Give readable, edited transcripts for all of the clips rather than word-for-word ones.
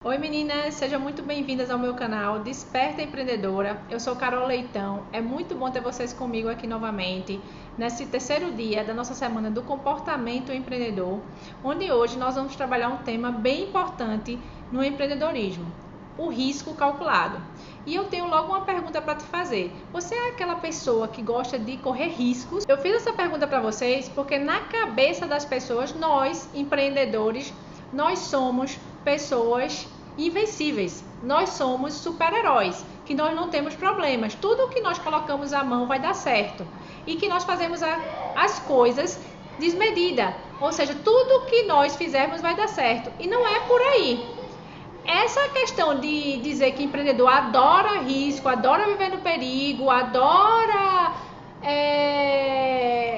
Oi meninas, sejam muito bem-vindas ao meu canal Desperta Empreendedora. Eu sou Carol Leitão, é muito bom ter vocês comigo aqui novamente, nesse terceiro dia da nossa semana do comportamento empreendedor, onde hoje nós vamos trabalhar um tema bem importante no empreendedorismo, o risco calculado. E eu tenho logo uma pergunta para te fazer. Você é aquela pessoa que gosta de correr riscos? Eu fiz essa pergunta para vocês porque na cabeça das pessoas, nós, empreendedores, nós somos pessoas invencíveis, nós somos super-heróis, que nós não temos problemas, tudo que nós colocamos à mão vai dar certo e que nós fazemos as coisas desmedida, ou seja, tudo que nós fizermos vai dar certo, e não é por aí. Essa questão de dizer que empreendedor adora risco, adora viver no perigo, adora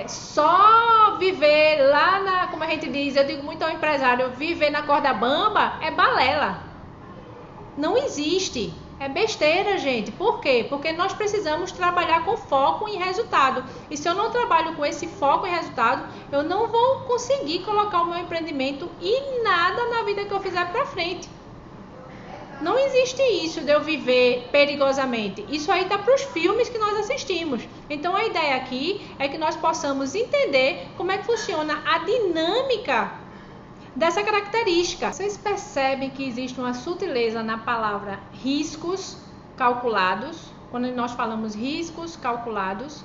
só viver lá como a gente diz, eu digo muito ao empresário, viver na corda bamba, é balela. Não existe. É besteira, gente. Por quê? Porque nós precisamos trabalhar com foco em resultado. E se eu não trabalho com esse foco em resultado, eu não vou conseguir colocar o meu empreendimento e nada na vida que eu fizer para frente. Não existe isso de eu viver perigosamente. Isso aí tá para os filmes que nós assistimos. Então a ideia aqui é que nós possamos entender como é que funciona a dinâmica dessa característica. Vocês percebem que existe uma sutileza na palavra riscos calculados? Quando nós falamos riscos calculados,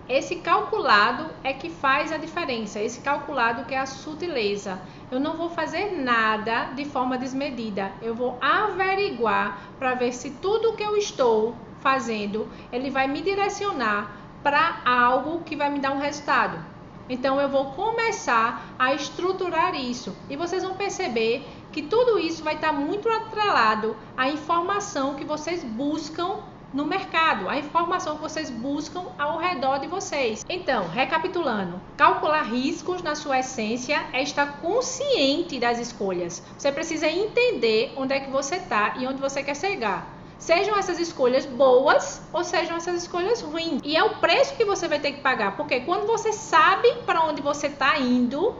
esse calculado é que faz a diferença, esse calculado que é a sutileza. Eu não vou fazer nada de forma desmedida, eu vou averiguar para ver se tudo que eu estou fazendo, ele vai me direcionar para algo que vai me dar um resultado. Então eu vou começar a estruturar isso e vocês vão perceber que tudo isso vai estar muito atrelado à informação que vocês buscam no mercado, a informação que vocês buscam ao redor de vocês. Então, recapitulando, calcular riscos na sua essência é estar consciente das escolhas. Você precisa entender onde é que você está e onde você quer chegar. Sejam essas escolhas boas ou sejam essas escolhas ruins. E é o preço que você vai ter que pagar, porque quando você sabe para onde você está indo,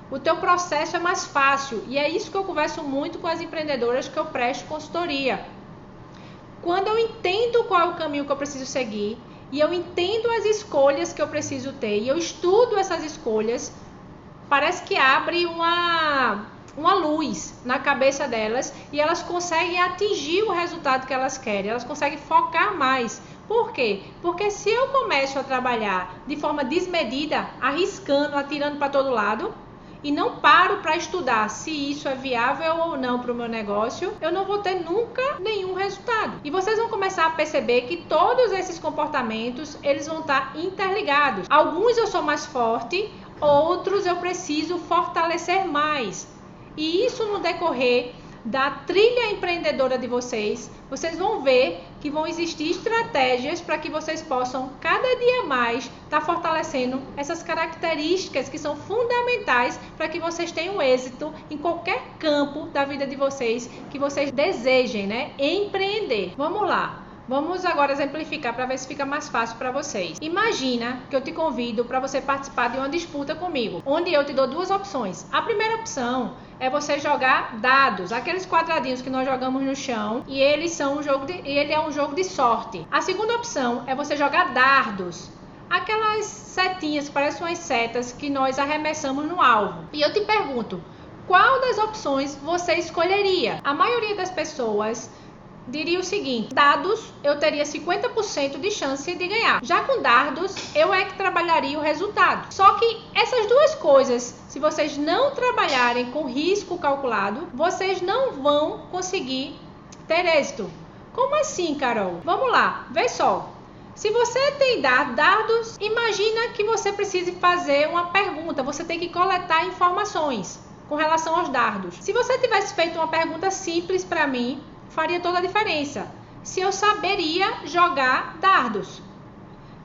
o teu processo é mais fácil. E é isso que eu converso muito com as empreendedoras que eu presto consultoria. Quando eu entendo qual é o caminho que eu preciso seguir e eu entendo as escolhas que eu preciso ter e eu estudo essas escolhas, parece que abre uma luz na cabeça delas e elas conseguem atingir o resultado que elas querem, elas conseguem focar mais. Por quê? Porque se eu começo a trabalhar de forma desmedida, arriscando, atirando para todo lado, e não paro para estudar se isso é viável ou não para o meu negócio, eu não vou ter nunca nenhum resultado. E vocês vão começar a perceber que todos esses comportamentos, eles vão estar interligados. Alguns eu sou mais forte, outros eu preciso fortalecer mais. E isso no decorrer da trilha empreendedora de vocês, vocês vão ver que vão existir estratégias para que vocês possam cada dia mais estar fortalecendo essas características que são fundamentais para que vocês tenham êxito em qualquer campo da vida de vocês que vocês desejem, né, empreender. Vamos lá. Vamos agora exemplificar para ver se fica mais fácil para vocês. Imagina que eu te convido para você participar de uma disputa comigo, onde eu te dou duas opções. A primeira opção é você jogar dados, aqueles quadradinhos que nós jogamos no chão, e ele é um jogo de sorte. A segunda opção é você jogar dardos, aquelas setinhas, parecem umas setas que nós arremessamos no alvo. E eu te pergunto, qual das opções você escolheria? A maioria das pessoas diria o seguinte: dados, eu teria 50% de chance de ganhar. Já com dardos, eu é que trabalharia o resultado. Só que essas duas coisas, se vocês não trabalharem com risco calculado, vocês não vão conseguir ter êxito. Como assim, Carol? Vamos lá, vê só. Se você tem dados, imagina que você precise fazer uma pergunta, você tem que coletar informações com relação aos dardos. Se você tivesse feito uma pergunta simples para mim, faria toda a diferença, se eu saberia jogar dardos.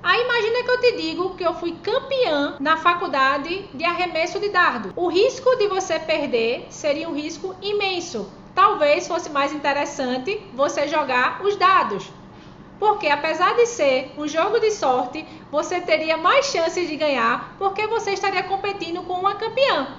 Aí imagina que eu te digo que eu fui campeã na faculdade de arremesso de dardo. O risco de você perder seria um risco imenso. Talvez fosse mais interessante você jogar os dados. Porque apesar de ser um jogo de sorte, você teria mais chances de ganhar, porque você estaria competindo com uma campeã.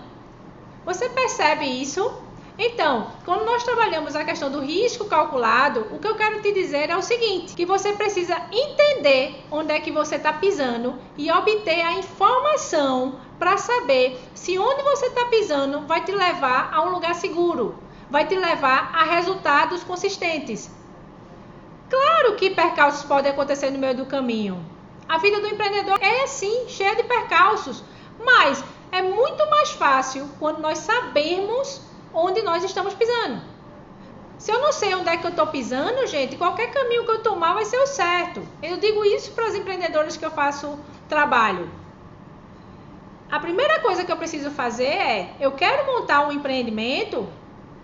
Você percebe isso? Então, quando nós trabalhamos a questão do risco calculado, o que eu quero te dizer é o seguinte, que você precisa entender onde é que você está pisando e obter a informação para saber se onde você está pisando vai te levar a um lugar seguro, vai te levar a resultados consistentes. Claro que percalços podem acontecer no meio do caminho. A vida do empreendedor é assim, cheia de percalços, mas é muito mais fácil quando nós sabemos onde nós estamos pisando. Se eu não sei onde é que eu estou pisando, gente, qualquer caminho que eu tomar vai ser o certo. Eu digo isso para os empreendedores que eu faço trabalho. A primeira coisa que eu preciso fazer é, eu quero montar um empreendimento,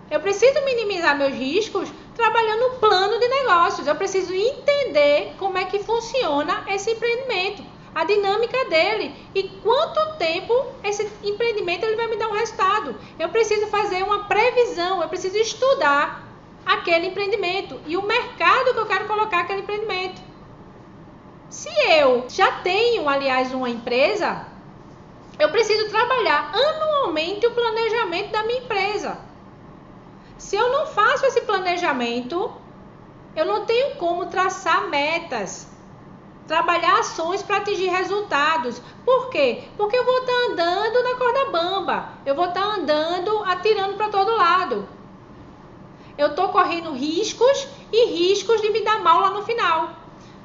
eu preciso minimizar meus riscos trabalhando um plano de negócios. Eu preciso entender como é que funciona esse empreendimento, a dinâmica dele e quanto tempo esse empreendimento ele vai me dar um resultado. Eu preciso fazer uma previsão, eu preciso estudar aquele empreendimento e o mercado que eu quero colocar aquele empreendimento. Se eu já tenho, aliás, uma empresa, eu preciso trabalhar anualmente o planejamento da minha empresa. Se eu não faço esse planejamento, eu não tenho como traçar metas, trabalhar ações para atingir resultados. Por quê? Porque eu vou estar andando na corda bamba, eu vou estar andando, atirando para todo lado. Eu estou correndo riscos e riscos de me dar mal lá no final.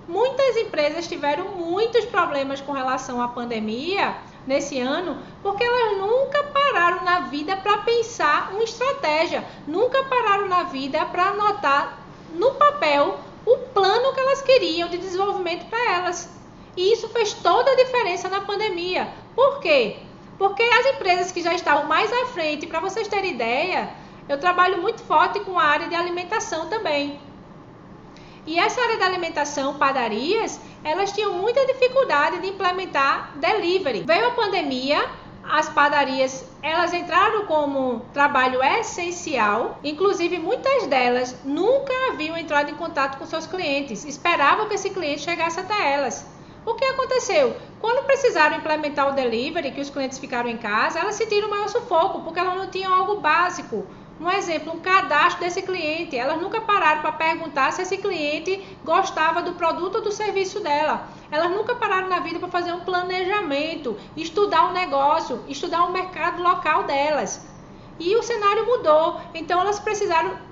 Muitas empresas tiveram muitos problemas com relação à pandemia nesse ano, porque elas nunca pararam na vida para pensar uma estratégia, nunca pararam na vida para anotar no papel o plano que elas queriam de desenvolvimento para elas. E isso fez toda a diferença na pandemia. Por quê? Porque as empresas que já estavam mais à frente, para vocês terem ideia, eu trabalho muito forte com a área de alimentação também. E essa área da alimentação, padarias, elas tinham muita dificuldade de implementar delivery. Veio a pandemia, as padarias, elas entraram como trabalho essencial, inclusive muitas delas nunca haviam entrado em contato com seus clientes, esperavam que esse cliente chegasse até elas. O que aconteceu? Quando precisaram implementar o delivery, que os clientes ficaram em casa, elas sentiram o maior sufoco, porque elas não tinham algo básico. Um exemplo, um cadastro desse cliente. Elas nunca pararam para perguntar se esse cliente gostava do produto ou do serviço dela. Elas nunca pararam na vida para fazer um planejamento, estudar o negócio, estudar o mercado local delas. E o cenário mudou, então elas precisaram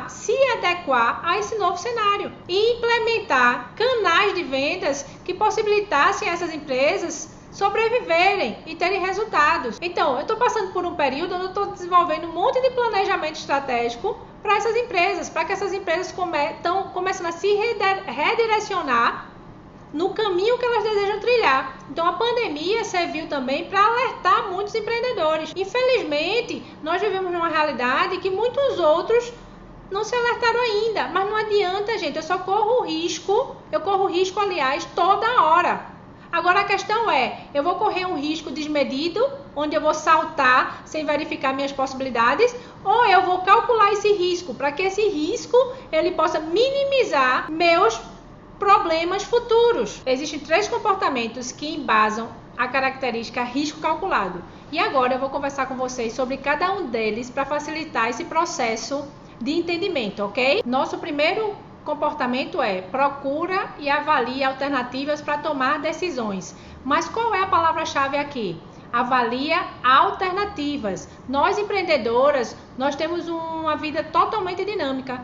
se adequar a esse novo cenário e implementar canais de vendas que possibilitassem a essas empresas sobreviverem e terem resultados. Então, eu estou passando por um período onde eu estou desenvolvendo um monte de planejamento estratégico para essas empresas, para que essas empresas estão começando a se redirecionar no caminho que elas desejam trilhar. Então, a pandemia serviu também para alertar muitos empreendedores. Infelizmente, nós vivemos numa realidade que muitos outros não se alertaram ainda, mas não adianta, gente, eu corro risco, aliás, toda hora. Agora a questão é, eu vou correr um risco desmedido, onde eu vou saltar sem verificar minhas possibilidades, ou eu vou calcular esse risco, para que esse risco ele possa minimizar meus problemas futuros. Existem 3 comportamentos que embasam a característica risco calculado. E agora eu vou conversar com vocês sobre cada um deles para facilitar esse processo de entendimento, ok? Nosso primeiro comportamento é procura e avalia alternativas para tomar decisões. Mas qual é a palavra-chave aqui? Avalia alternativas. Nós empreendedoras, nós temos uma vida totalmente dinâmica.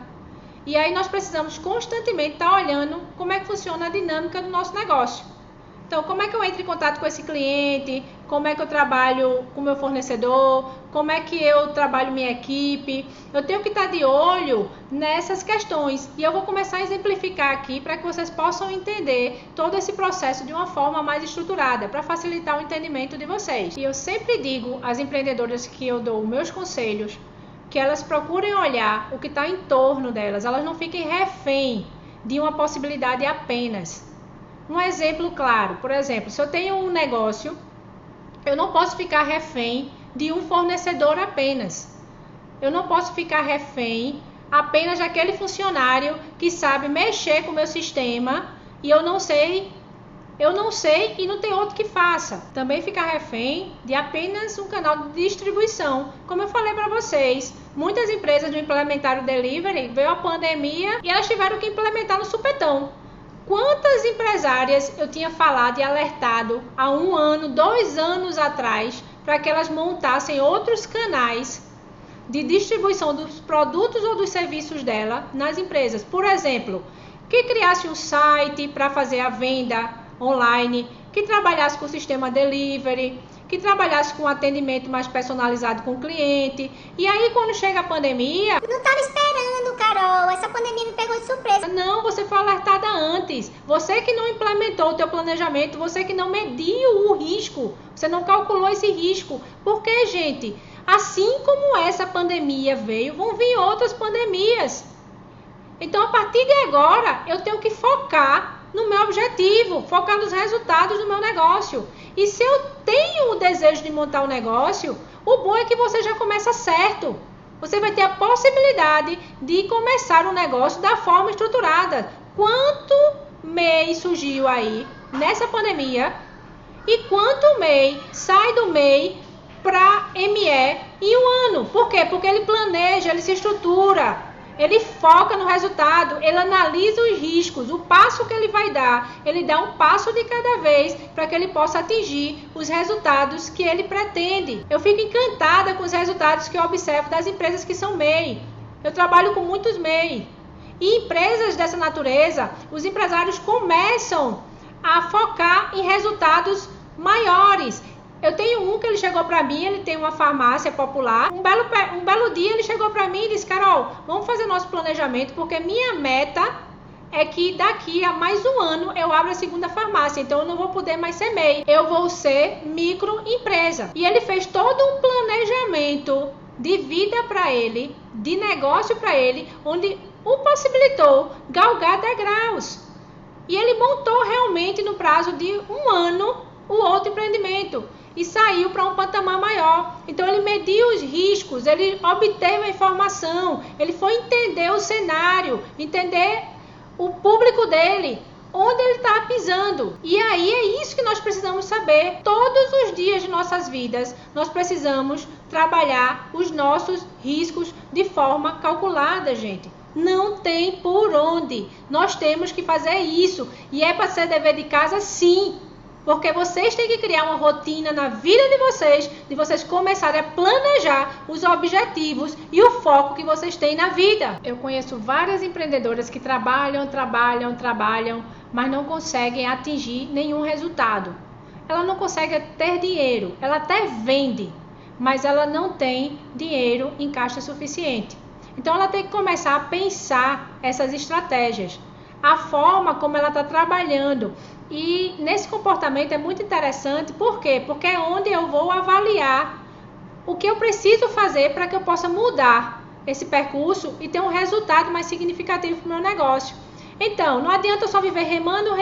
E aí nós precisamos constantemente estar olhando como é que funciona a dinâmica do nosso negócio. Então, como é que eu entro em contato com esse cliente? Como é que eu trabalho com o meu fornecedor? Como é que eu trabalho minha equipe? Eu tenho que estar de olho nessas questões. E eu vou começar a exemplificar aqui para que vocês possam entender todo esse processo de uma forma mais estruturada, para facilitar o entendimento de vocês. E eu sempre digo às empreendedoras que eu dou meus conselhos, que elas procurem olhar o que está em torno delas. Elas não fiquem refém de uma possibilidade apenas. Um exemplo claro, por exemplo, se eu tenho um negócio, eu não posso ficar refém de um fornecedor apenas. Eu não posso ficar refém apenas daquele funcionário que sabe mexer com o meu sistema e eu não sei Eu não sei e não tem outro que faça. Também fica refém de apenas um canal de distribuição. Como eu falei para vocês, muitas empresas não implementaram o delivery, veio a pandemia e elas tiveram que implementar no supetão. Quantas empresárias eu tinha falado e alertado há 1 ano, 2 anos atrás, para que elas montassem outros canais de distribuição dos produtos ou dos serviços dela nas empresas. Por exemplo, que criasse um site para fazer a venda online, que trabalhasse com o sistema delivery, que trabalhasse com atendimento mais personalizado com o cliente. E aí, quando chega a pandemia... Não estava esperando, Carol. Essa pandemia me pegou de surpresa. Não, você foi alertada antes. Você que não implementou o teu planejamento, você que não mediu o risco, você não calculou esse risco. Porque, gente, assim como essa pandemia veio, vão vir outras pandemias. Então, a partir de agora, eu tenho que focar no meu objetivo, focar nos resultados do meu negócio. E se eu tenho o desejo de montar um negócio, o bom é que você já começa certo. Você vai ter a possibilidade de começar um negócio da forma estruturada. Quanto MEI surgiu aí nessa pandemia e quanto MEI sai do MEI para ME em 1 ano. Por quê? Porque ele planeja, ele se estrutura. Ele foca no resultado, ele analisa os riscos, o passo que ele vai dar. Ele dá um passo de cada vez para que ele possa atingir os resultados que ele pretende. Eu fico encantada com os resultados que eu observo das empresas que são MEI. Eu trabalho com muitos MEI. E empresas dessa natureza, os empresários começam a focar em resultados maiores. Eu tenho um que ele chegou para mim, ele tem uma farmácia popular. Um belo dia ele chegou para mim e disse: Carol, vamos fazer nosso planejamento, porque minha meta é que daqui a mais 1 ano eu abro a 2ª farmácia. Então eu não vou poder mais ser MEI, eu vou ser microempresa. E ele fez todo um planejamento de vida para ele, de negócio para ele, onde o possibilitou galgar degraus. E ele montou realmente no prazo de 1 ano o outro empreendimento e saiu para um patamar maior. Então ele mediu os riscos, ele obteve a informação, ele foi entender o cenário, entender o público dele, onde ele está pisando. E aí é isso que nós precisamos saber. Todos os dias de nossas vidas, nós precisamos trabalhar os nossos riscos de forma calculada, gente. Não tem por onde. Nós temos que fazer isso. E é para ser dever de casa, sim. Porque vocês têm que criar uma rotina na vida de vocês começarem a planejar os objetivos e o foco que vocês têm na vida. Eu conheço várias empreendedoras que trabalham, mas não conseguem atingir nenhum resultado. Ela não consegue ter dinheiro, ela até vende, mas ela não tem dinheiro em caixa suficiente. Então ela tem que começar a pensar essas estratégias, a forma como ela está trabalhando. E nesse comportamento é muito interessante, por quê? Porque é onde eu vou avaliar o que eu preciso fazer para que eu possa mudar esse percurso e ter um resultado mais significativo para o meu negócio. Então, não adianta eu só viver remando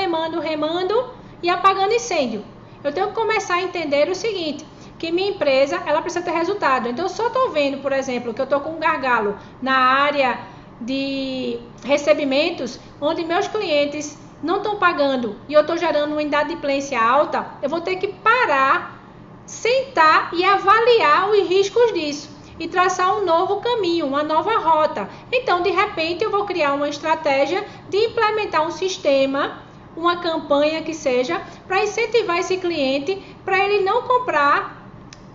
e apagando incêndio. Eu tenho que começar a entender o seguinte, que minha empresa ela precisa ter resultado. Então, eu só estou vendo, por exemplo, que eu estou com um gargalo na área de recebimentos, onde meus clientes não estão pagando e eu estou gerando uma inadimplência alta, eu vou ter que parar, sentar e avaliar os riscos disso e traçar um novo caminho, uma nova rota. Então, de repente, eu vou criar uma estratégia de implementar um sistema, uma campanha que seja, para incentivar esse cliente, para ele não comprar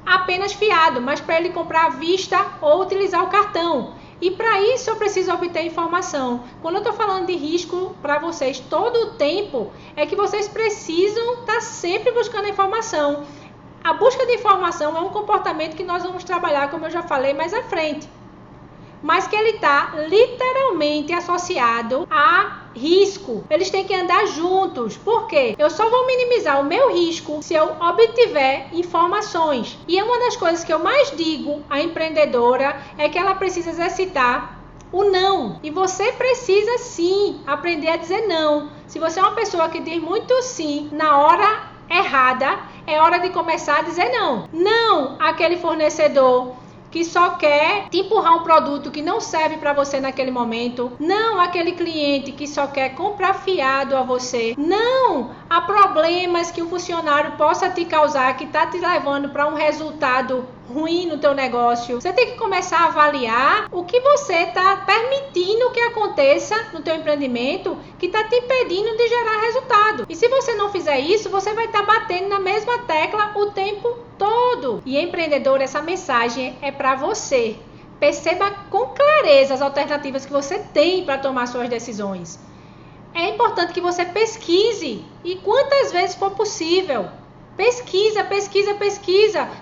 apenas fiado, mas para ele comprar à vista ou utilizar o cartão. E para isso eu preciso obter informação. Quando eu estou falando de risco para vocês todo o tempo, é que vocês precisam estar sempre buscando informação. A busca de informação é um comportamento que nós vamos trabalhar, como eu já falei, mais à frente. Mas que ele está literalmente associado a risco. Eles têm que andar juntos. Por quê? Eu só vou minimizar o meu risco se eu obtiver informações. E é uma das coisas que eu mais digo à empreendedora é que ela precisa exercitar o não. E você precisa sim aprender a dizer não. Se você é uma pessoa que diz muito sim na hora errada, é hora de começar a dizer não. Não àquele fornecedor que só quer te empurrar um produto que não serve para você naquele momento. Não aquele cliente que só quer comprar fiado a você. Não há problemas que o funcionário possa te causar que está te levando para um resultado ruim no teu negócio. Você tem que começar a avaliar o que você está permitindo que aconteça no teu empreendimento, que está te impedindo de gerar resultado. E se você não fizer isso, você vai estar batendo na mesma tecla o tempo todo. E empreendedor, essa mensagem é para você. Perceba com clareza as alternativas que você tem para tomar suas decisões. É importante que você pesquise e quantas vezes for possível. Pesquisa.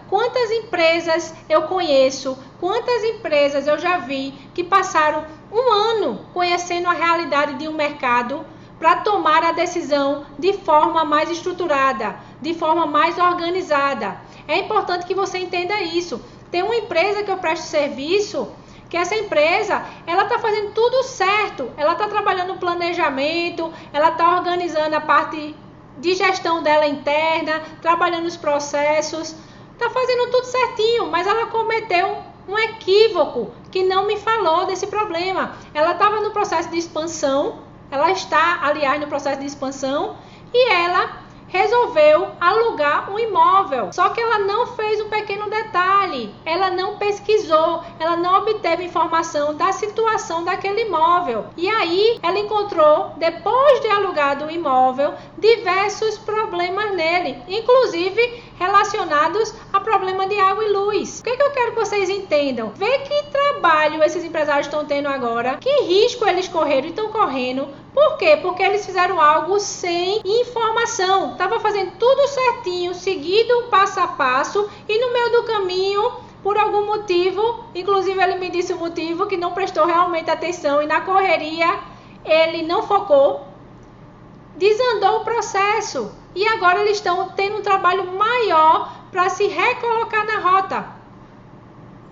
Quantas empresas eu conheço, quantas empresas eu já vi que passaram um ano conhecendo a realidade de um mercado para tomar a decisão de forma mais estruturada, de forma mais organizada. É importante que você entenda isso. Tem uma empresa que eu presto serviço, que essa empresa, ela está fazendo tudo certo. Ela está trabalhando no planejamento, ela está organizando a parte de gestão dela interna, trabalhando os processos, está fazendo tudo certinho, mas ela cometeu um equívoco que não me falou desse problema. Ela estava no processo de expansão, ela está, aliás, no processo de expansão, e ela resolveu alugar um imóvel. Só que ela não fez um pequeno detalhe, ela não pesquisou, ela não obteve informação da situação daquele imóvel. E aí ela encontrou, depois de alugado o imóvel, diversos problemas nele, inclusive relacionados a problema de água e luz. O que eu quero que vocês entendam? Vê que trabalho esses empresários estão tendo agora, que risco eles correram e estão correndo. Por quê? Porque eles fizeram algo sem informação. Estava fazendo tudo certinho, seguido passo a passo, e no meio do caminho, por algum motivo, inclusive ele me disse o motivo, que não prestou realmente atenção e na correria ele não focou, desandou o processo. E agora eles estão tendo um trabalho maior para se recolocar na rota.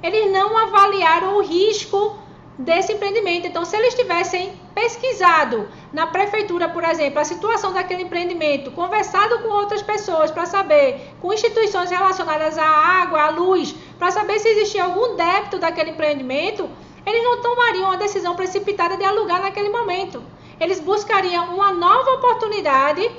Eles não avaliaram o risco desse empreendimento. Então, se eles tivessem pesquisado na prefeitura, por exemplo, a situação daquele empreendimento, conversado com outras pessoas para saber, com instituições relacionadas à água, à luz, para saber se existia algum débito daquele empreendimento, eles não tomariam a decisão precipitada de alugar naquele momento. Eles buscariam uma nova oportunidade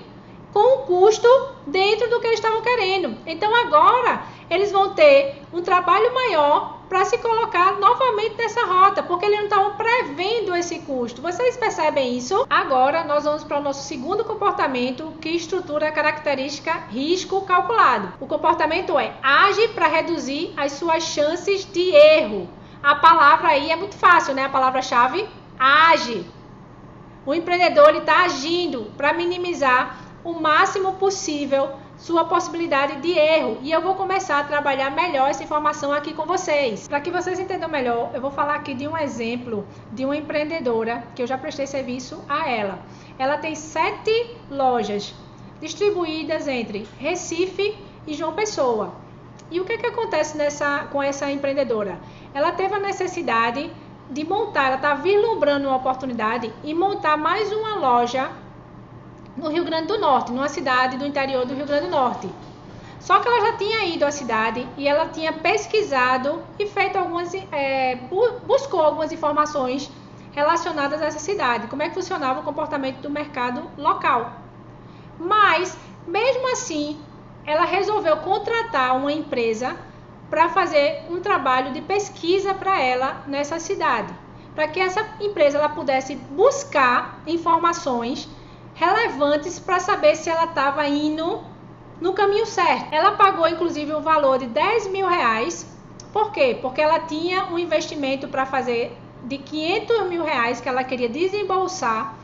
com um custo dentro do que eles estavam querendo. Então agora eles vão ter um trabalho maior para se colocar novamente nessa rota, porque eles não estavam prevendo esse custo. Vocês percebem isso? Agora nós vamos para o nosso segundo comportamento, que estrutura a característica risco calculado. O comportamento é: age para reduzir as suas chances de erro. A palavra aí é muito fácil, né? A palavra-chave, age. O empreendedor está agindo para minimizar o máximo possível sua possibilidade de erro. E eu vou começar a trabalhar melhor essa informação aqui com vocês. Para que vocês entendam melhor, eu vou falar aqui de um exemplo de uma empreendedora que eu já prestei serviço a ela. Ela tem 7 lojas distribuídas entre Recife e João Pessoa. E o que acontece com essa empreendedora? Ela teve a necessidade de montar, ela está vislumbrando uma oportunidade e montar mais uma loja no Rio Grande do Norte, numa cidade do interior do Rio Grande do Norte. Só que ela já tinha ido à cidade e ela tinha pesquisado e feito buscou algumas informações relacionadas a essa cidade, como é que funcionava o comportamento do mercado local. Mas, mesmo assim, ela resolveu contratar uma empresa para fazer um trabalho de pesquisa para ela nessa cidade, para que essa empresa ela pudesse buscar informações relevantes para saber se ela estava indo no caminho certo. Ela pagou inclusive um valor de R$10.000. Por quê? Porque ela tinha um investimento para fazer de R$500.000 que ela queria desembolsar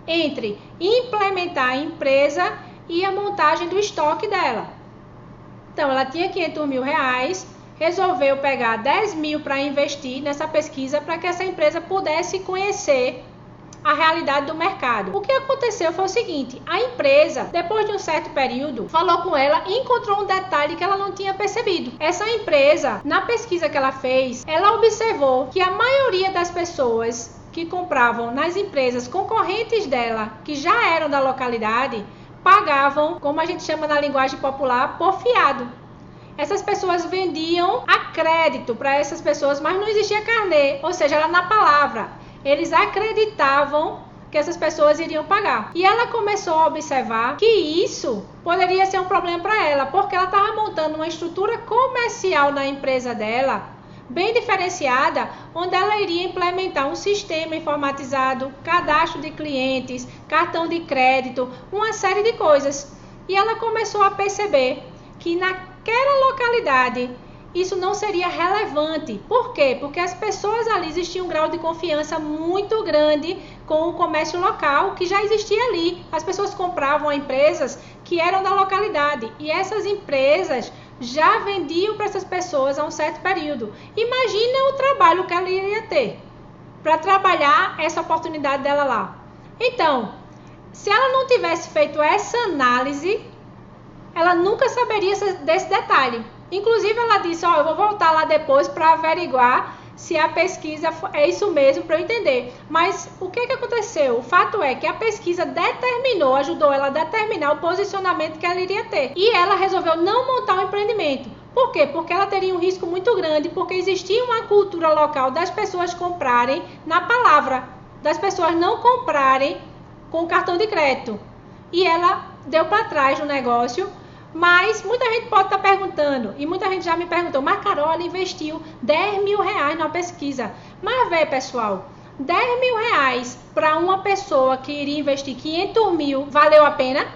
entre implementar a empresa e a montagem do estoque dela. Então ela tinha R$500.000, resolveu pegar 10 mil para investir nessa pesquisa para que essa empresa pudesse conhecer a realidade do mercado. O que aconteceu foi o seguinte: a empresa, depois de um certo período, falou com ela e encontrou um detalhe que ela não tinha percebido. Essa empresa, na pesquisa que ela fez, ela observou que a maioria das pessoas que compravam nas empresas concorrentes dela, que já eram da localidade, pagavam, como a gente chama na linguagem popular, por fiado. essas pessoas vendiam a crédito para essas pessoas, mas não existia carnê, ou seja, era na palavra. Eles acreditavam que essas pessoas iriam pagar. E ela começou a observar que isso poderia ser um problema para ela, porque ela estava montando uma estrutura comercial na empresa dela, bem diferenciada, onde ela iria implementar um sistema informatizado, cadastro de clientes, cartão de crédito, uma série de coisas. E ela começou a perceber que naquela localidade isso não seria relevante. Por quê? Porque as pessoas ali existiam um grau de confiança muito grande com o comércio local que já existia ali. As pessoas compravam a empresas que eram da localidade e essas empresas já vendiam para essas pessoas há um certo período. Imagina o trabalho que ela iria ter para trabalhar essa oportunidade dela lá. Então, se ela não tivesse feito essa análise, ela nunca saberia desse detalhe. Inclusive, ela disse, eu vou voltar lá depois para averiguar se a pesquisa é isso mesmo, para eu entender. Mas o que aconteceu? O fato é que a pesquisa ajudou ela a determinar o posicionamento que ela iria ter. E ela resolveu não montar um empreendimento. Por quê? Porque ela teria um risco muito grande, porque existia uma cultura local das pessoas comprarem na palavra, das pessoas não comprarem com cartão de crédito. E ela deu para trás no negócio. Mas muita gente pode estar perguntando, e muita gente já me perguntou, mas Carol, ela investiu 10 mil reais na pesquisa. Mas vê, pessoal, 10 mil reais para uma pessoa que iria investir 500 mil, valeu a pena?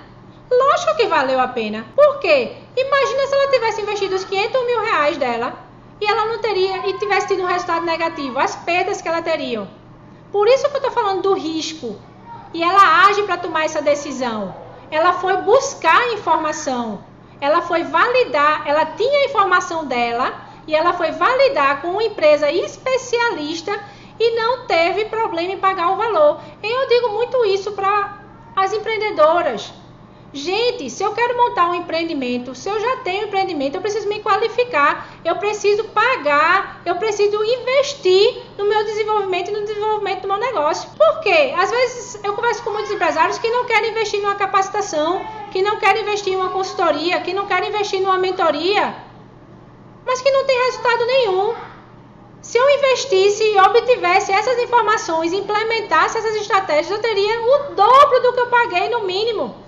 Lógico que valeu a pena. Por quê? Imagina se ela tivesse investido os 500 mil reais dela e ela não teria, e tivesse tido um resultado negativo, as perdas que ela teria. Por isso que eu estou falando do risco. E ela age para tomar essa decisão. Ela foi buscar informação, ela foi validar, ela tinha a informação dela e ela foi validar com uma empresa especialista e não teve problema em pagar o valor. E eu digo muito isso para as empreendedoras. Gente, se eu quero montar um empreendimento, se eu já tenho um empreendimento, eu preciso me qualificar, eu preciso pagar, eu preciso investir no meu desenvolvimento e no desenvolvimento do meu negócio. Por quê? Às vezes eu converso com muitos empresários que não querem investir numa capacitação, que não querem investir em uma consultoria, que não querem investir numa mentoria, mas que não tem resultado nenhum. Se eu investisse e obtivesse essas informações, implementasse essas estratégias, eu teria o dobro do que eu paguei no mínimo.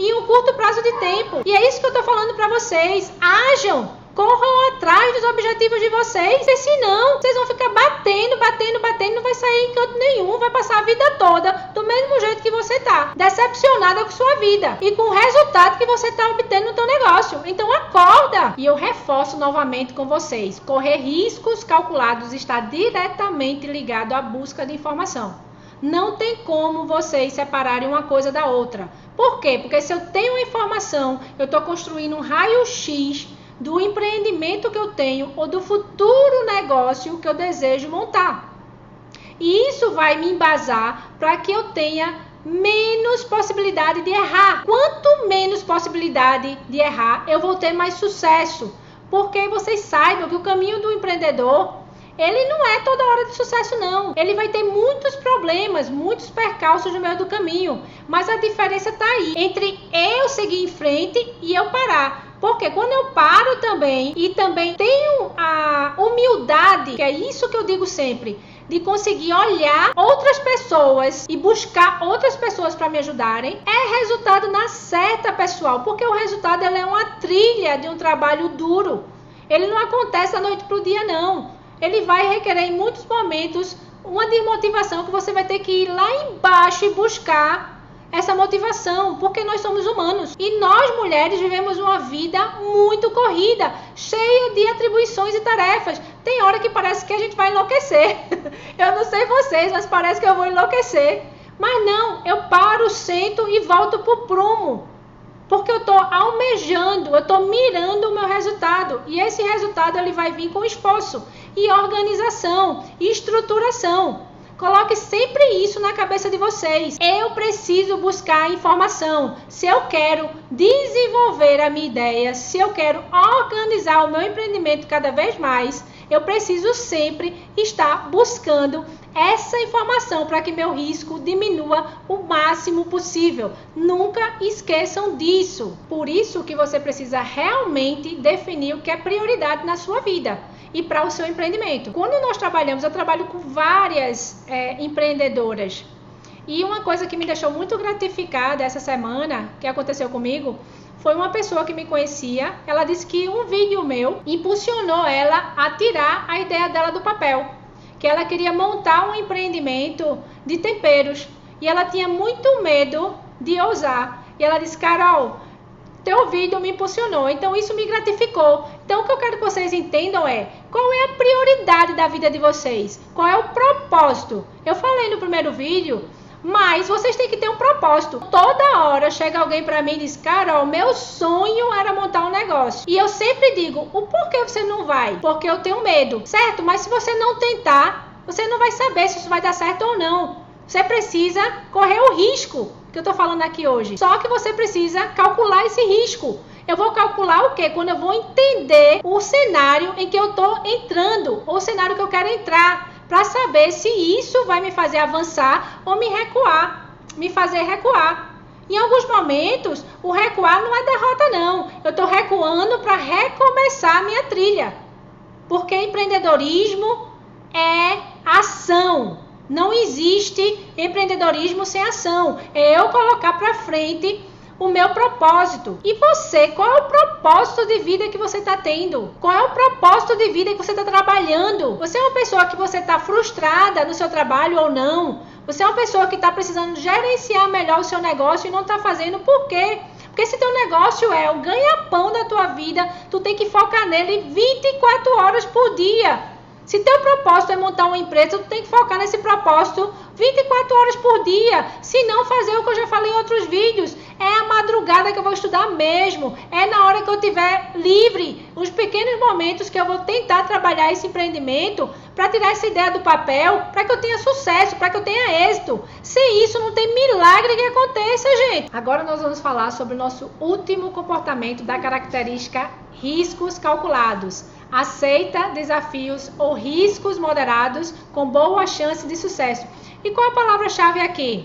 Em um curto prazo de tempo. E é isso que eu estou falando para vocês. Ajam, corram atrás dos objetivos de vocês. Porque senão, vocês vão ficar batendo, não vai sair em canto nenhum. Vai passar a vida toda do mesmo jeito que você está. Decepcionada com sua vida. E com o resultado que você está obtendo no seu negócio. Então acorda. E eu reforço novamente com vocês. Correr riscos calculados está diretamente ligado à busca de informação. Não tem como vocês separarem uma coisa da outra. Por quê? Porque se eu tenho informação, eu estou construindo um raio-x do empreendimento que eu tenho ou do futuro negócio que eu desejo montar. E isso vai me embasar para que eu tenha menos possibilidade de errar. Quanto menos possibilidade de errar, eu vou ter mais sucesso. Porque vocês saibam que o caminho do empreendedor, ele não é toda hora de sucesso, não. Ele vai ter muitos problemas, muitos percalços no meio do caminho. Mas a diferença está aí, entre eu seguir em frente e eu parar. Porque quando eu paro também, e também tenho a humildade, que é isso que eu digo sempre, de conseguir olhar outras pessoas e buscar outras pessoas para me ajudarem, é resultado na certa, pessoal. Porque o resultado ele é uma trilha de um trabalho duro. Ele não acontece da noite para o dia, não. Ele vai requerer em muitos momentos uma desmotivação que você vai ter que ir lá embaixo e buscar essa motivação, porque nós somos humanos. E nós, mulheres, vivemos uma vida muito corrida, cheia de atribuições e tarefas. Tem hora que parece que a gente vai enlouquecer. Eu não sei vocês, mas parece que eu vou enlouquecer. Mas não, eu paro, sento e volto pro prumo. Porque eu estou almejando, eu estou mirando o meu resultado. E esse resultado ele vai vir com esforço e organização e estruturação. Coloque sempre isso na cabeça de vocês. Eu preciso buscar informação. Se eu quero desenvolver a minha ideia, se eu quero organizar o meu empreendimento cada vez mais, eu preciso sempre estar buscando essa informação para que meu risco diminua o máximo possível. Nunca esqueçam disso. Por isso que você precisa realmente definir o que é prioridade na sua vida e para o seu empreendimento. Quando nós trabalhamos, eu trabalho com várias empreendedoras. E uma coisa que me deixou muito gratificada essa semana, que aconteceu comigo, foi uma pessoa que me conhecia. Ela disse que um vídeo meu impulsionou ela a tirar a ideia dela do papel, que ela queria montar um empreendimento de temperos e ela tinha muito medo de ousar. E ela disse: Carol, teu vídeo me impulsionou, então isso me gratificou. Então o que eu quero que vocês entendam é: qual é a prioridade da vida de vocês? Qual é o propósito? Eu falei no primeiro vídeo, mas vocês têm que ter um propósito. Toda hora chega alguém para mim e diz: Carol, meu sonho era montar um negócio. E eu sempre digo: o porquê você não vai? Porque eu tenho medo, certo? Mas se você não tentar, você não vai saber se isso vai dar certo ou não. Você precisa correr o risco que eu tô falando aqui hoje. Só que você precisa calcular esse risco. Eu vou calcular o quê? Quando eu vou entender o cenário em que eu tô entrando, ou o cenário que eu quero entrar, para saber se isso vai me fazer avançar ou me recuar, me fazer recuar. Em alguns momentos, o recuar não é derrota não. Eu estou recuando para recomeçar a minha trilha. Porque empreendedorismo é ação. Não existe empreendedorismo sem ação. É eu colocar para frente o meu propósito. E você, qual é o propósito de vida que você está tendo? Qual é o propósito de vida que você está trabalhando? Você é uma pessoa que você está frustrada no seu trabalho ou não? Você é uma pessoa que está precisando gerenciar melhor o seu negócio e não está fazendo. Por quê? Porque se teu negócio é o ganha-pão da tua vida, tu tem que focar nele 24 horas por dia. Se teu propósito é montar uma empresa, tu tem que focar nesse propósito 24 horas por dia. Se não, fazer o que eu já falei em outros vídeos. É a madrugada que eu vou estudar mesmo. É na hora que eu estiver livre. Os pequenos momentos que eu vou tentar trabalhar esse empreendimento para tirar essa ideia do papel, para que eu tenha sucesso, para que eu tenha êxito. Sem isso, não tem milagre que aconteça, gente. Agora nós vamos falar sobre o nosso último comportamento da característica riscos calculados. Aceita desafios ou riscos moderados com boa chance de sucesso. E qual a palavra-chave aqui?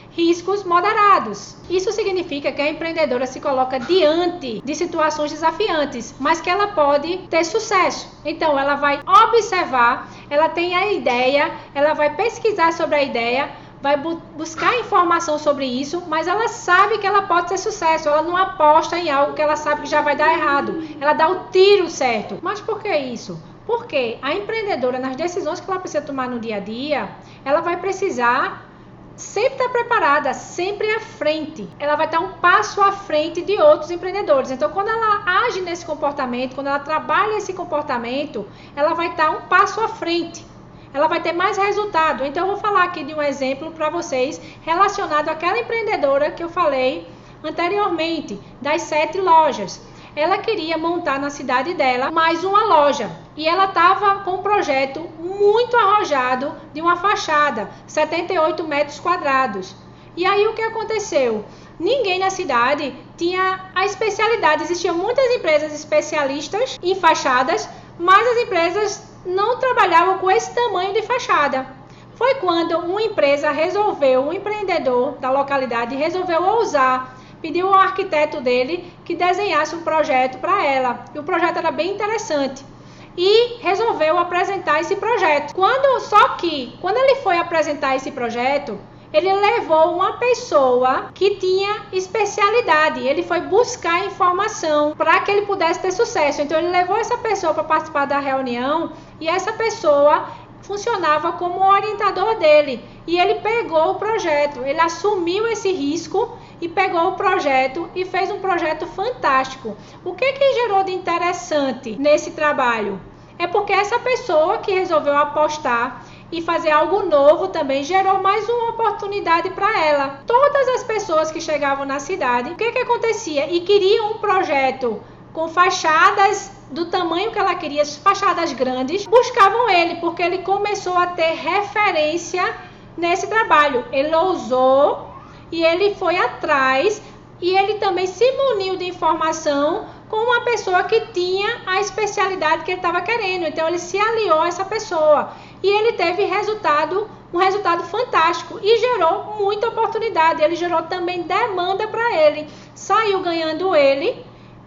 Riscos moderados. Isso significa que a empreendedora se coloca diante de situações desafiantes, mas que ela pode ter sucesso. Então, ela vai observar, ela tem a ideia, ela vai pesquisar sobre a ideia, vai buscar informação sobre isso, mas ela sabe que ela pode ter sucesso. Ela não aposta em algo que ela sabe que já vai dar errado. Ela dá o tiro certo. Mas por que isso? Porque a empreendedora, nas decisões que ela precisa tomar no dia a dia, ela vai precisar sempre estar preparada, sempre à frente. Ela vai estar um passo à frente de outros empreendedores. Então, quando ela age nesse comportamento, quando ela trabalha esse comportamento, ela vai estar um passo à frente. Ela vai ter mais resultado. Então, eu vou falar aqui de um exemplo para vocês relacionado àquela empreendedora que eu falei anteriormente, das 7 lojas. Ela queria montar na cidade dela mais uma loja. E ela estava com um projeto muito arrojado de uma fachada, 78 metros quadrados. E aí o que aconteceu? Ninguém na cidade tinha a especialidade. Existiam muitas empresas especialistas em fachadas, mas as empresas não trabalhavam com esse tamanho de fachada. Foi quando uma empresa um empreendedor da localidade resolveu ousar, pediu ao arquiteto dele que desenhasse um projeto para ela. E o projeto era bem interessante. E resolveu apresentar esse projeto. Só que, quando ele foi apresentar esse projeto, ele levou uma pessoa que tinha especialidade. Ele foi buscar informação para que ele pudesse ter sucesso. Então, ele levou essa pessoa para participar da reunião e essa pessoa funcionava como orientador dele. E ele pegou o projeto, ele assumiu esse risco e pegou o projeto e fez um projeto fantástico. O que gerou de interessante nesse trabalho? É porque essa pessoa que resolveu apostar e fazer algo novo também gerou mais uma oportunidade para ela. Todas as pessoas que chegavam na cidade, o que acontecia? E queriam um projeto com fachadas do tamanho que ela queria, fachadas grandes, buscavam ele, porque ele começou a ter referência nesse trabalho. Ele ousou e ele foi atrás e ele também se muniu de informação com uma pessoa que tinha a especialidade que ele estava querendo. Então ele se aliou a essa pessoa e ele teve um resultado fantástico e gerou muita oportunidade. Ele gerou também demanda para ele. Saiu ganhando ele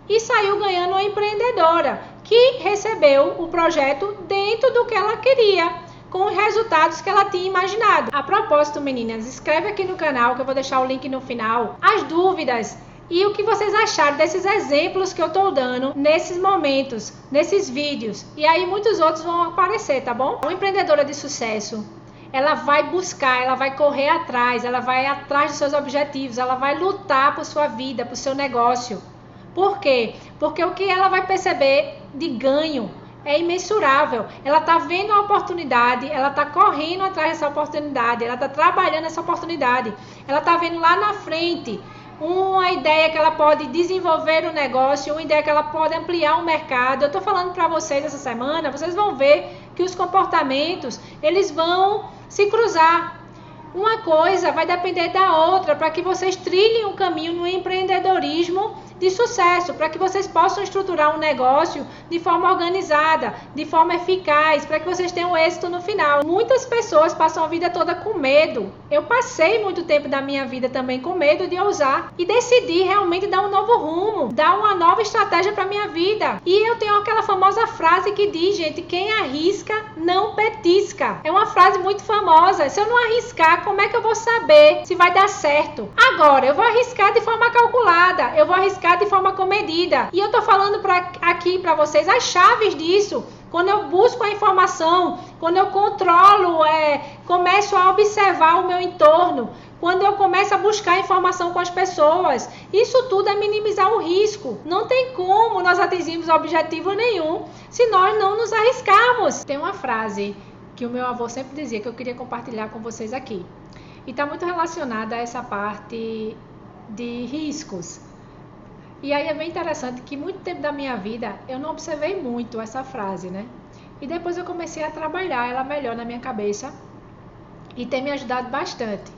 e saiu ganhando uma empreendedora que recebeu o projeto dentro do que ela queria, com os resultados que ela tinha imaginado. A propósito, meninas, escreve aqui no canal que eu vou deixar o link no final, as dúvidas e o que vocês acharam desses exemplos que eu estou dando nesses momentos, nesses vídeos. E aí muitos outros vão aparecer, tá bom? Uma empreendedora de sucesso, ela vai buscar, ela vai correr atrás, ela vai atrás dos seus objetivos, ela vai lutar por sua vida, por seu negócio. Por quê? Porque o que ela vai perceber de ganho é imensurável. Ela está vendo a oportunidade, ela está correndo atrás dessa oportunidade, ela está trabalhando essa oportunidade, ela está vendo lá na frente uma ideia que ela pode desenvolver o negócio, uma ideia que ela pode ampliar o mercado. Eu estou falando para vocês essa semana, vocês vão ver que os comportamentos, eles vão se cruzar. Uma coisa vai depender da outra para que vocês trilhem um caminho no empreendedorismo de sucesso, para que vocês possam estruturar um negócio de forma organizada, de forma eficaz, para que vocês tenham êxito no final. Muitas pessoas passam a vida toda com medo. Eu passei muito tempo da minha vida também com medo de ousar e decidi realmente dar um novo rumo, dar uma nova estratégia para minha vida. E eu tenho aquela famosa frase que diz, gente, quem arrisca não petisca. É uma frase muito famosa. Se eu não arriscar, como é que eu vou saber se vai dar certo? Agora, eu vou arriscar de forma calculada, eu vou arriscar de forma comedida. E eu tô falando aqui para vocês as chaves disso. Quando eu busco a informação, quando eu controlo, começo a observar o meu entorno, quando eu começo a buscar informação com as pessoas, isso tudo é minimizar o risco. Não tem como nós atingirmos objetivo nenhum se nós não nos arriscarmos. Tem uma frase que o meu avô sempre dizia que eu queria compartilhar com vocês aqui. E está muito relacionada a essa parte de riscos. E aí é bem interessante que muito tempo da minha vida eu não observei muito essa frase, né? E depois eu comecei a trabalhar ela melhor na minha cabeça e tem me ajudado bastante.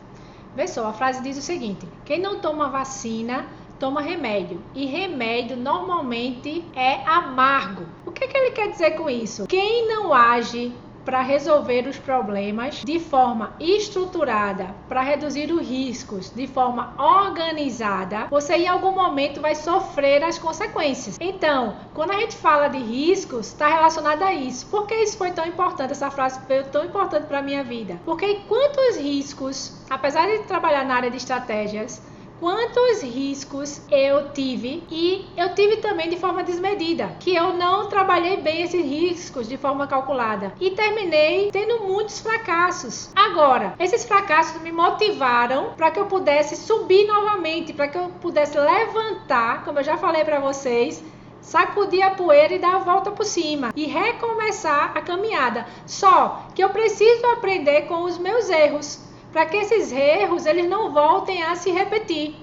Vê só, a frase diz o seguinte: quem não toma vacina, toma remédio. E remédio normalmente é amargo. O que ele quer dizer com isso? Quem não age para resolver os problemas de forma estruturada, para reduzir os riscos de forma organizada, você em algum momento vai sofrer as consequências. Então, quando a gente fala de riscos, está relacionado a isso. Por que isso foi tão importante? Essa frase foi tão importante para a minha vida? Porque quantos riscos, apesar de trabalhar na área de estratégias, quantos riscos eu tive, e eu tive também de forma desmedida, que eu não trabalhei bem esses riscos de forma calculada e terminei tendo muitos fracassos. Agora, esses fracassos me motivaram para que eu pudesse subir novamente, para que eu pudesse levantar, como eu já falei para vocês, sacudir a poeira e dar a volta por cima e recomeçar a caminhada. Só que eu preciso aprender com os meus erros, para que esses erros eles não voltem a se repetir,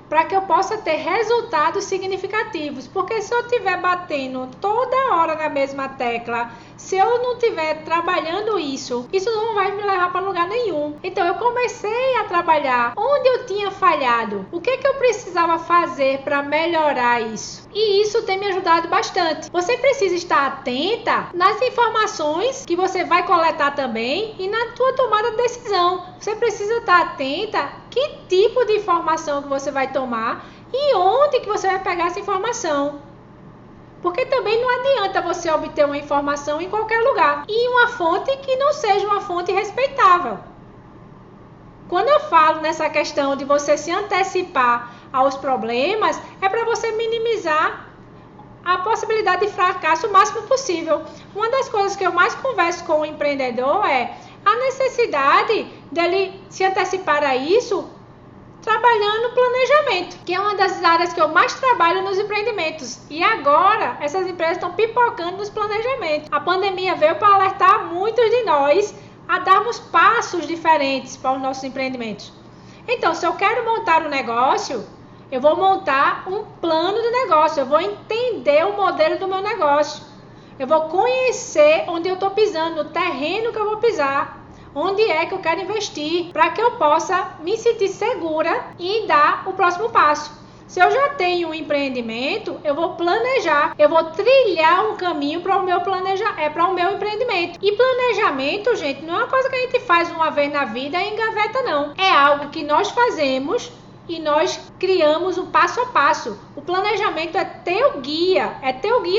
para que eu possa ter resultados significativos. Porque se eu estiver batendo toda hora na mesma tecla, se eu não estiver trabalhando isso não vai me levar para lugar nenhum. Então eu comecei a trabalhar onde eu tinha falhado, o que eu precisava fazer para melhorar isso. E isso tem me ajudado bastante. Você precisa estar atenta nas informações que você vai coletar também e na tua tomada de decisão. Você precisa estar atenta que tipo de informação que você vai tomar e onde que você vai pegar essa informação. Porque também não adianta você obter uma informação em qualquer lugar e uma fonte que não seja uma fonte respeitável. Quando eu falo nessa questão de você se antecipar aos problemas, é para você minimizar a possibilidade de fracasso o máximo possível. Uma das coisas que eu mais converso com o empreendedor é a necessidade dele se antecipar a isso trabalhando no planejamento, que é uma das áreas que eu mais trabalho nos empreendimentos. E agora, essas empresas estão pipocando nos planejamentos. A pandemia veio para alertar muitos de nós a darmos passos diferentes para os nossos empreendimentos. Então, se eu quero montar um negócio, eu vou montar um plano de negócio, eu vou entender o modelo do meu negócio. Eu vou conhecer onde eu estou pisando, no terreno que eu vou pisar. Onde é que eu quero investir para que eu possa me sentir segura e dar o próximo passo. Se eu já tenho um empreendimento, eu vou planejar, eu vou trilhar um caminho para o meu empreendimento. E planejamento, gente, não é uma coisa que a gente faz uma vez na vida e engaveta, não. É algo que nós fazemos e nós criamos um passo a passo. O planejamento é teu guia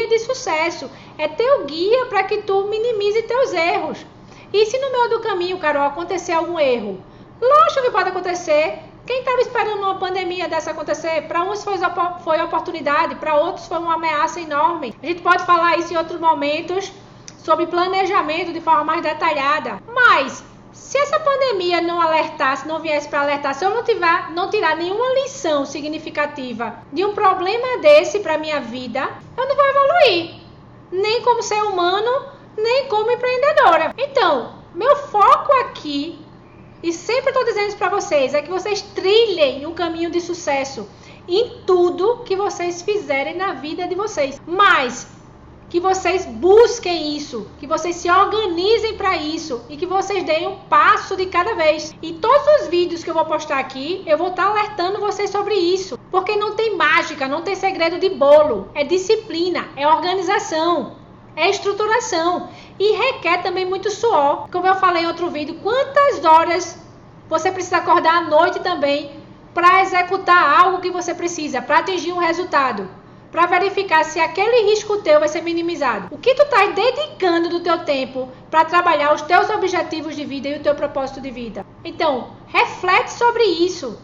de sucesso, é teu guia para que tu minimize teus erros. E se no meio do caminho, Carol, acontecer algum erro? Lógico que pode acontecer. Quem estava esperando uma pandemia dessa acontecer? Para uns foi oportunidade, para outros foi uma ameaça enorme. A gente pode falar isso em outros momentos, sobre planejamento de forma mais detalhada. Mas, se essa pandemia não alertasse, não viesse para alertar, se eu não tirar nenhuma lição significativa de um problema desse para minha vida, eu não vou evoluir. Nem como ser humano, nem como empreendedora. Então, meu foco aqui, e sempre estou dizendo isso para vocês, é que vocês trilhem um caminho de sucesso em tudo que vocês fizerem na vida de vocês. Mas que vocês busquem isso, que vocês se organizem para isso e que vocês deem um passo de cada vez. E todos os vídeos que eu vou postar aqui, eu vou estar alertando vocês sobre isso. Porque não tem mágica, não tem segredo de bolo. É disciplina, é organização, é estruturação. E requer também muito suor. Como eu falei em outro vídeo, quantas horas você precisa acordar à noite também para executar algo que você precisa, para atingir um resultado, para verificar se aquele risco teu vai ser minimizado. O que tu está dedicando do teu tempo para trabalhar os teus objetivos de vida e o teu propósito de vida? Então, reflete sobre isso,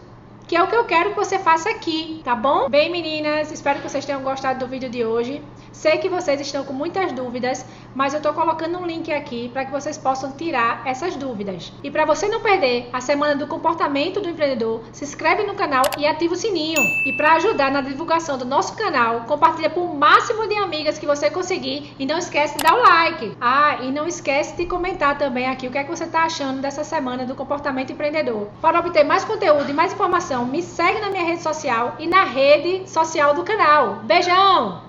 que é o que eu quero que você faça aqui, tá bom? Bem, meninas, espero que vocês tenham gostado do vídeo de hoje. Sei que vocês estão com muitas dúvidas, mas eu tô colocando um link aqui para que vocês possam tirar essas dúvidas. E para você não perder a semana do comportamento do empreendedor, se inscreve no canal e ativa o sininho. E para ajudar na divulgação do nosso canal, compartilha para o máximo de amigas que você conseguir e não esquece de dar o like. E não esquece de comentar também aqui o que é que você está achando dessa semana do comportamento empreendedor. Para obter mais conteúdo e mais informação, me segue na minha rede social e na rede social do canal. Beijão!